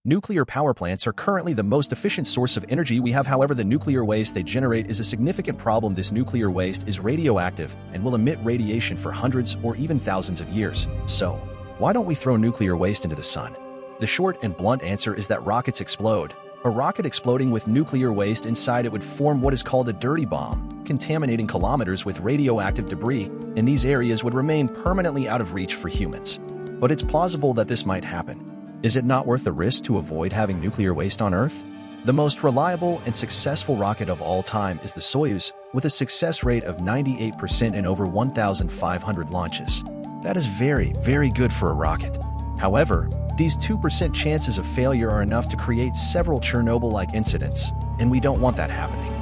Nuclear power plants are currently the most efficient source of energy we have. However, the nuclear waste they generate is a significant problem. This nuclear waste is radioactive and will emit radiation for hundreds or even thousands of years. So, why don't we throw nuclear waste into the sun? The short and blunt answer is that rockets explode. A rocket exploding with nuclear waste inside it would form what is called a dirty bomb, contaminating kilometers with radioactive debris, and these areas would remain permanently out of reach for humans. But it's plausible that this might happen. Is it not worth the risk to avoid having nuclear waste on Earth? The most reliable and successful rocket of all time is the Soyuz, with a success rate of 98% in over 1,500 launches. That is very, very good for a rocket. However, these 2% chances of failure are enough to create several Chernobyl-like incidents, and we don't want that happening.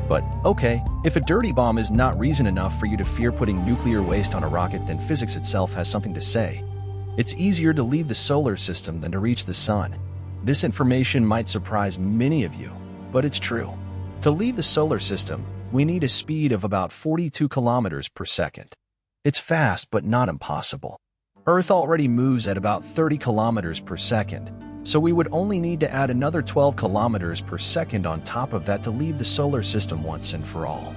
But, okay, if a dirty bomb is not reason enough for you to fear putting nuclear waste on a rocket, then physics itself has something to say. It's easier to leave the solar system than to reach the sun. This information might surprise many of you, but it's true. To leave the solar system, we need a speed of about 42 kilometers per second. It's fast, but not impossible. Earth already moves at about 30 kilometers per second, so we would only need to add another 12 kilometers per second on top of that to leave the solar system once and for all.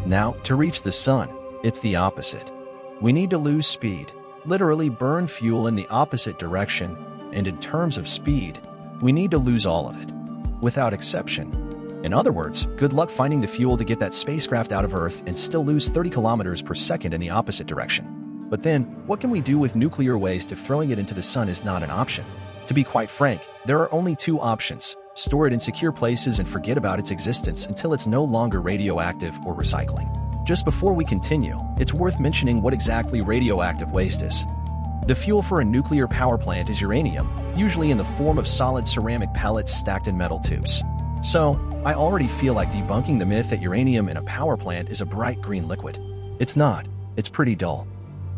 Now, to reach the sun, it's the opposite. We need to lose speed, literally burn fuel in the opposite direction, and in terms of speed, we need to lose all of it, without exception. In other words, good luck finding the fuel to get that spacecraft out of Earth and still lose 30 kilometers per second in the opposite direction. But then, what can we do with nuclear waste if throwing it into the sun is not an option? To be quite frank, there are only two options: store it in secure places and forget about its existence until it's no longer radioactive, or recycling. Just before we continue, it's worth mentioning what exactly radioactive waste is. The fuel for a nuclear power plant is uranium, usually in the form of solid ceramic pellets stacked in metal tubes. So, I already feel like debunking the myth that uranium in a power plant is a bright green liquid. It's not. It's pretty dull.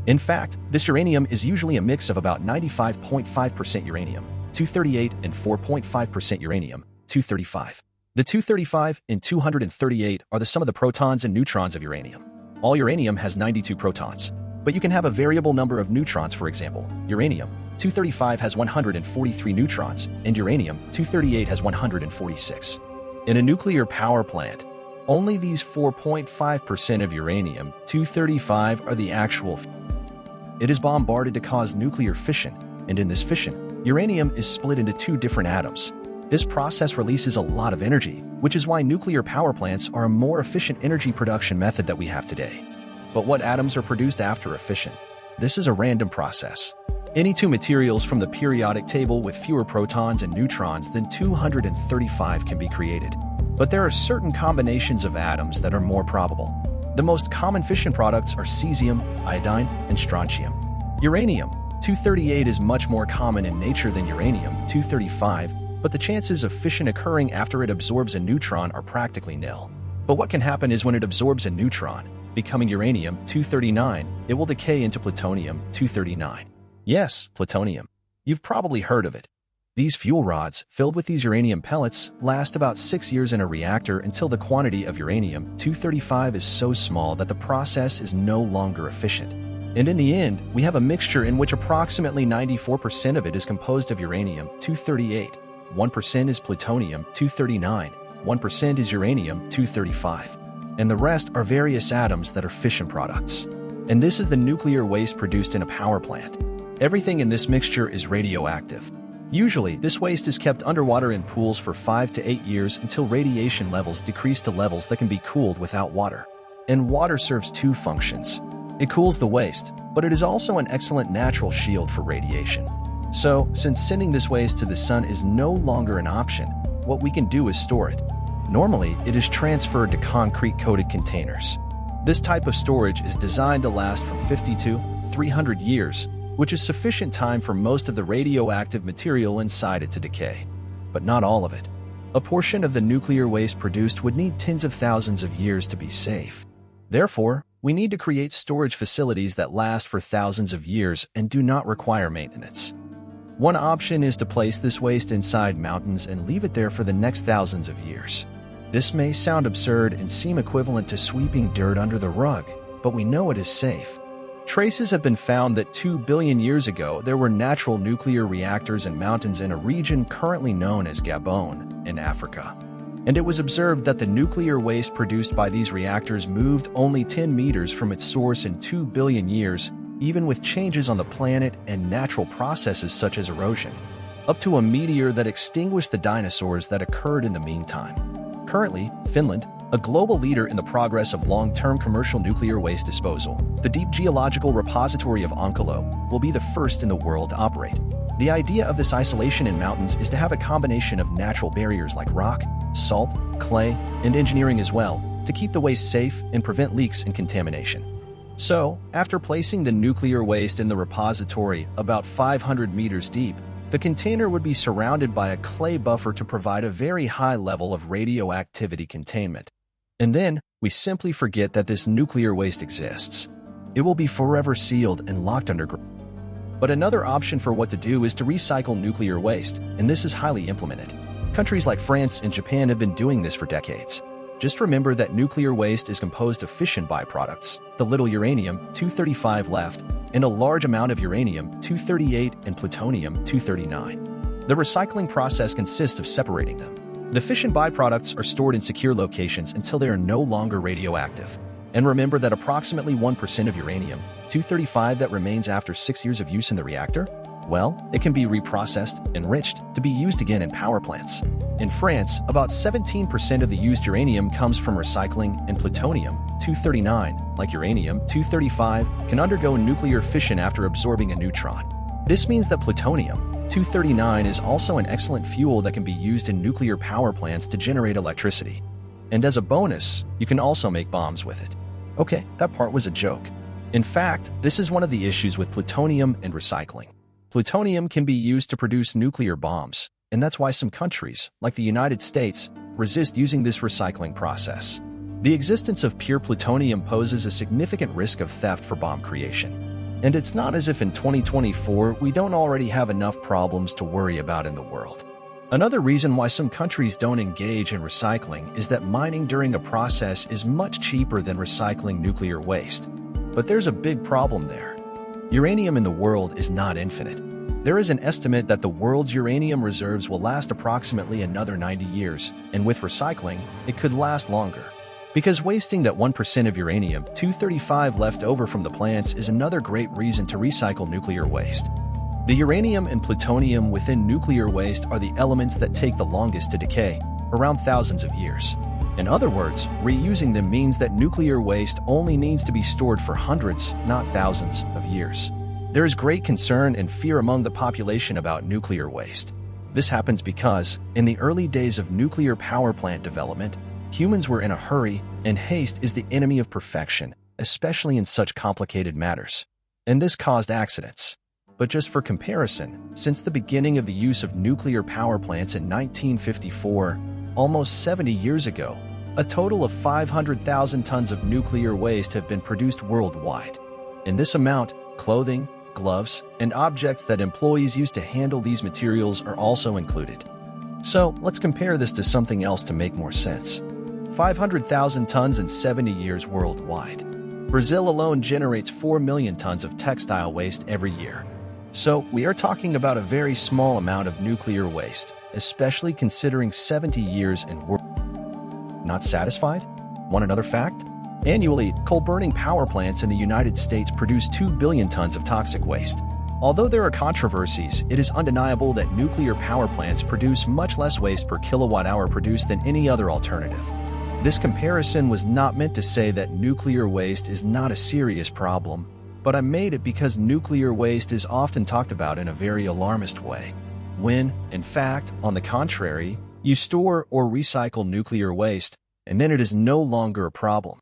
In fact, this uranium is usually a mix of about 95.5% uranium-238 and 4.5% uranium-235. The 235 and 238 are the sum of the protons and neutrons of uranium. All uranium has 92 protons, but you can have a variable number of neutrons. For example, uranium-235 has 143 neutrons, and uranium-238 has 146. In a nuclear power plant, only these 4.5% of uranium-235 are the actual. It is bombarded to cause nuclear fission, and in this fission, uranium is split into two different atoms. This process releases a lot of energy, which is why nuclear power plants are a more efficient energy production method that we have today. But what atoms are produced after a fission? This is a random process. Any two materials from the periodic table with fewer protons and neutrons than 235 can be created. But there are certain combinations of atoms that are more probable. The most common fission products are cesium, iodine, and strontium. Uranium-238 is much more common in nature than uranium-235, but the chances of fission occurring after it absorbs a neutron are practically nil. But what can happen is when it absorbs a neutron, becoming uranium-239, it will decay into plutonium-239. Yes, plutonium. You've probably heard of it. These fuel rods, filled with these uranium pellets, last about 6 years in a reactor until the quantity of uranium-235 is so small that the process is no longer efficient. And in the end, we have a mixture in which approximately 94% of it is composed of uranium-238. 1% is plutonium-239, 1% is uranium-235, and the rest are various atoms that are fission products. And this is the nuclear waste produced in a power plant. Everything in this mixture is radioactive. Usually, this waste is kept underwater in pools for 5 to 8 years until radiation levels decrease to levels that can be cooled without water. And water serves two functions. It cools the waste, but it is also an excellent natural shield for radiation. So, since sending this waste to the sun is no longer an option, what we can do is store it. Normally, it is transferred to concrete-coated containers. This type of storage is designed to last from 50 to 300 years, which is sufficient time for most of the radioactive material inside it to decay. But not all of it. A portion of the nuclear waste produced would need tens of thousands of years to be safe. Therefore, we need to create storage facilities that last for thousands of years and do not require maintenance. One option is to place this waste inside mountains and leave it there for the next thousands of years. This may sound absurd and seem equivalent to sweeping dirt under the rug, but we know it is safe. Traces have been found that 2 billion years ago there were natural nuclear reactors and mountains in a region currently known as Gabon, in Africa. And it was observed that the nuclear waste produced by these reactors moved only 10 meters from its source in 2 billion years, even with changes on the planet and natural processes such as erosion, up to a meteor that extinguished the dinosaurs that occurred in the meantime. Currently, Finland, a global leader in the progress of long-term commercial nuclear waste disposal, the Deep Geological Repository of Onkalo, will be the first in the world to operate. The idea of this isolation in mountains is to have a combination of natural barriers like rock, salt, clay, and engineering as well, to keep the waste safe and prevent leaks and contamination. So, after placing the nuclear waste in the repository about 500 meters deep, the container would be surrounded by a clay buffer to provide a very high level of radioactivity containment. And then, we simply forget that this nuclear waste exists. It will be forever sealed and locked underground. But another option for what to do is to recycle nuclear waste, and this is highly implemented. Countries like France and Japan have been doing this for decades. Just remember that nuclear waste is composed of fission byproducts, the little uranium-235 left, and a large amount of uranium-238 and plutonium-239. The recycling process consists of separating them. The fission byproducts are stored in secure locations until they are no longer radioactive. And remember that approximately 1% of uranium-235 that remains after 6 years of use in the reactor, well, it can be reprocessed, enriched, to be used again in power plants. In France, about 17% of the used uranium comes from recycling, and plutonium-239, like uranium-235, can undergo nuclear fission after absorbing a neutron. This means that plutonium-239 is also an excellent fuel that can be used in nuclear power plants to generate electricity. And as a bonus, you can also make bombs with it. Okay, that part was a joke. In fact, this is one of the issues with plutonium and recycling. Plutonium can be used to produce nuclear bombs, and that's why some countries, like the United States, resist using this recycling process. The existence of pure plutonium poses a significant risk of theft for bomb creation. And it's not as if in 2024 we don't already have enough problems to worry about in the world. Another reason why some countries don't engage in recycling is that mining during a process is much cheaper than recycling nuclear waste. But there's a big problem there. Uranium in the world is not infinite. There is an estimate that the world's uranium reserves will last approximately another 90 years, and with recycling, it could last longer. Because wasting that 1% of uranium-235 left over from the plants is another great reason to recycle nuclear waste. The uranium and plutonium within nuclear waste are the elements that take the longest to decay, around thousands of years. In other words, reusing them means that nuclear waste only needs to be stored for hundreds, not thousands, of years. There is great concern and fear among the population about nuclear waste. This happens because, in the early days of nuclear power plant development, humans were in a hurry, and haste is the enemy of perfection, especially in such complicated matters. And this caused accidents. But just for comparison, since the beginning of the use of nuclear power plants in 1954, almost 70 years ago, a total of 500,000 tons of nuclear waste have been produced worldwide. In this amount, clothing, gloves, and objects that employees use to handle these materials are also included. So, let's compare this to something else to make more sense. 500,000 tons in 70 years worldwide. Brazil alone generates 4 million tons of textile waste every year. So, we are talking about a very small amount of nuclear waste, especially considering 70 years and world. Not satisfied? Want another fact? Annually, coal-burning power plants in the United States produce 2 billion tons of toxic waste. Although there are controversies, it is undeniable that nuclear power plants produce much less waste per kilowatt-hour produced than any other alternative. This comparison was not meant to say that nuclear waste is not a serious problem, but I made it because nuclear waste is often talked about in a very alarmist way. When, in fact, on the contrary, you store or recycle nuclear waste, and then it is no longer a problem.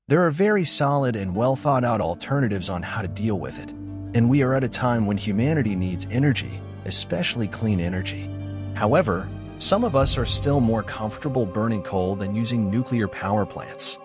There are very solid and well-thought-out alternatives on how to deal with it, and we are at a time when humanity needs energy, especially clean energy. However, some of us are still more comfortable burning coal than using nuclear power plants.